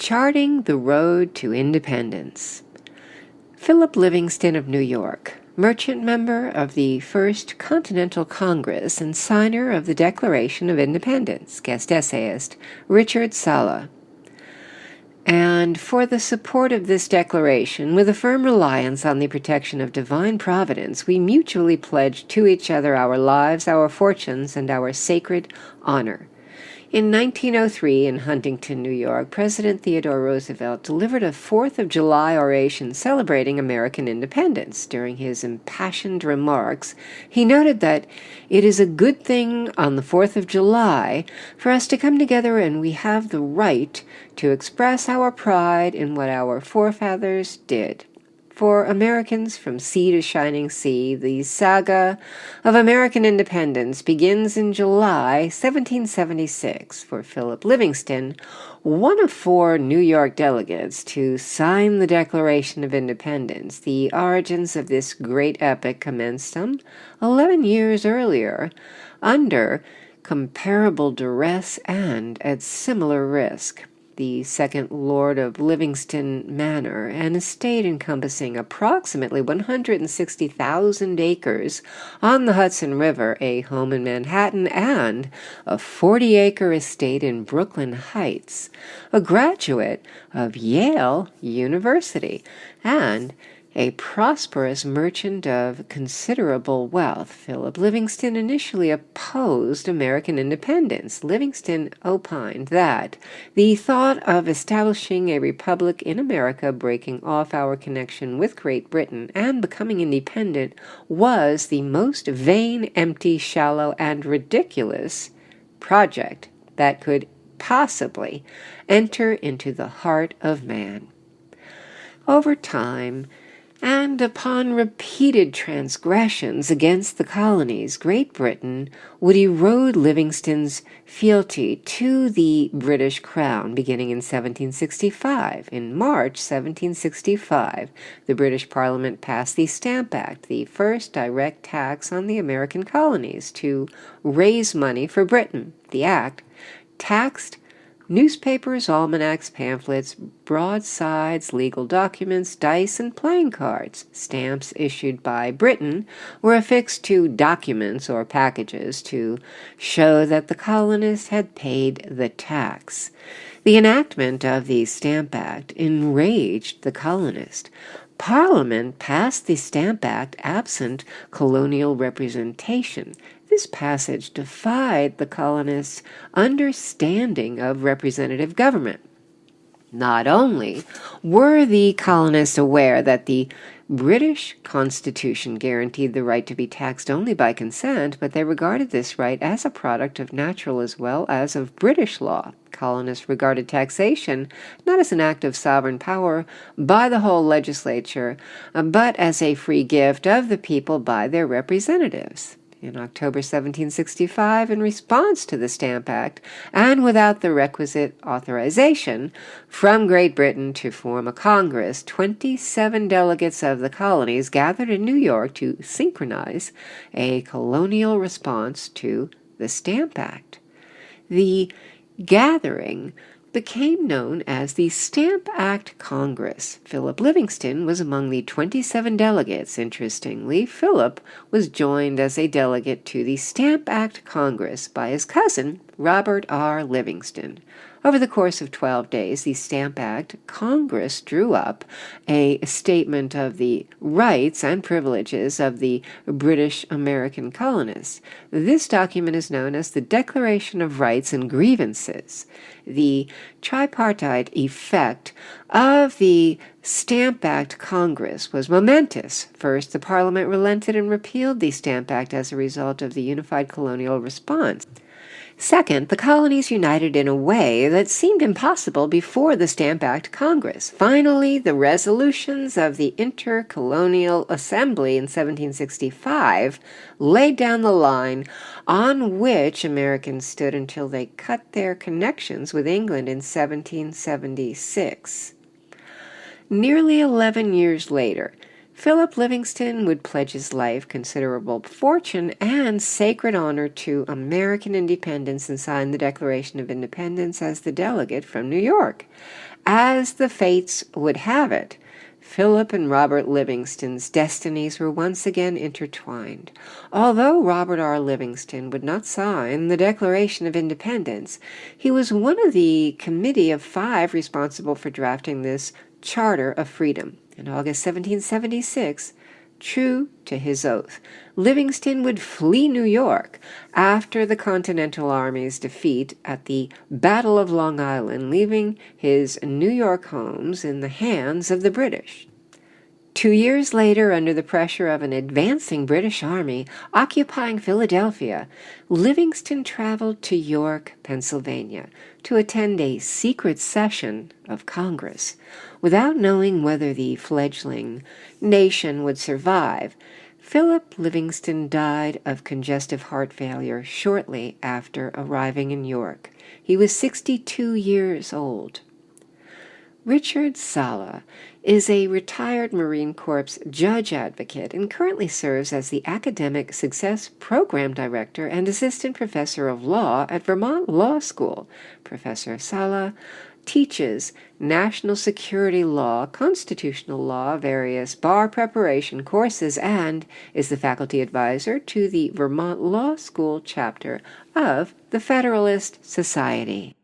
Charting the Road to Independence. Philip Livingston of New York, merchant member of the First Continental Congress and signer of the Declaration of Independence, guest essayist Richard Sala. And for the support of this declaration, with a firm reliance on the protection of divine providence, we mutually pledge to each other our lives, our fortunes, and our sacred honor. In 1903, in Huntington, New York, President Theodore Roosevelt delivered a 4th of July oration celebrating American independence. During his impassioned remarks, he noted that it is a good thing on the 4th of July for us to come together, and we have the right to express our pride in what our forefathers did. For Americans from sea to shining sea, the saga of American independence begins in July 1776. For Philip Livingston, one of 4 New York delegates to sign the Declaration of Independence, the origins of this great epic commenced some 11 years earlier, under comparable duress and at similar risk. The second Lord of Livingston Manor, an estate encompassing approximately 160,000 acres on the Hudson River, a home in Manhattan, and a 40-acre estate in Brooklyn Heights, a graduate of Yale University, and a prosperous merchant of considerable wealth. Philip Livingston initially opposed American independence. Livingston opined that the thought of establishing a republic in America, breaking off our connection with Great Britain, and becoming independent was the most vain, empty, shallow, and ridiculous project that could possibly enter into the heart of man. Over time, and upon repeated transgressions against the colonies, Great Britain would erode Livingston's fealty to the British Crown, beginning in 1765. In March 1765, the British Parliament passed the Stamp Act, the first direct tax on the American colonies, to raise money for Britain. The act taxed newspapers, almanacs, pamphlets, broadsides, legal documents, dice, and playing cards. Stamps issued by Britain were affixed to documents or packages to show that the colonists had paid the tax. The enactment of the Stamp Act enraged the colonists. Parliament passed the Stamp Act absent colonial representation. This passage defied the colonists' understanding of representative government. Not only were the colonists aware that the British Constitution guaranteed the right to be taxed only by consent, but they regarded this right as a product of natural as well as of British law. Colonists regarded taxation not as an act of sovereign power by the whole legislature, but as a free gift of the people by their representatives. In October 1765, in response to the Stamp Act, and without the requisite authorization from Great Britain to form a Congress, 27 delegates of the colonies gathered in New York to synchronize a colonial response to the Stamp Act. The gathering became known as the Stamp Act Congress. Philip Livingston was among the 27 delegates. Interestingly, Philip was joined as a delegate to the Stamp Act Congress by his cousin, Robert R. Livingston. Over the course of 12 days, the Stamp Act Congress drew up a statement of the rights and privileges of the British American colonists. This document is known as the Declaration of Rights and Grievances. The tripartite effect of the Stamp Act Congress was momentous. First, the Parliament relented and repealed the Stamp Act as a result of the unified colonial response. Second, the colonies united in a way that seemed impossible before the Stamp Act Congress. Finally, the resolutions of the Intercolonial Assembly in 1765 laid down the line on which Americans stood until they cut their connections with England in 1776. Nearly 11 years later, Philip Livingston would pledge his life, considerable fortune, and sacred honor to American independence and sign the Declaration of Independence as the delegate from New York. As the fates would have it, Philip and Robert Livingston's destinies were once again intertwined. Although Robert R. Livingston would not sign the Declaration of Independence, he was one of the committee of 5 responsible for drafting this Charter of Freedom. In August 1776, true to his oath, Livingston would flee New York after the Continental Army's defeat at the Battle of Long Island, leaving his New York homes in the hands of the British. 2 years later, under the pressure of an advancing British army occupying Philadelphia, Livingston traveled to York, Pennsylvania, to attend a secret session of Congress. Without knowing whether the fledgling nation would survive, Philip Livingston died of congestive heart failure shortly after arriving in York. He was 62 years old. Richard Sala is a retired Marine Corps judge advocate and currently serves as the Academic Success Program Director and Assistant Professor of Law at Vermont Law School. Professor Sala teaches national security law, constitutional law, various bar preparation courses, and is the faculty advisor to the Vermont Law School chapter of the Federalist Society.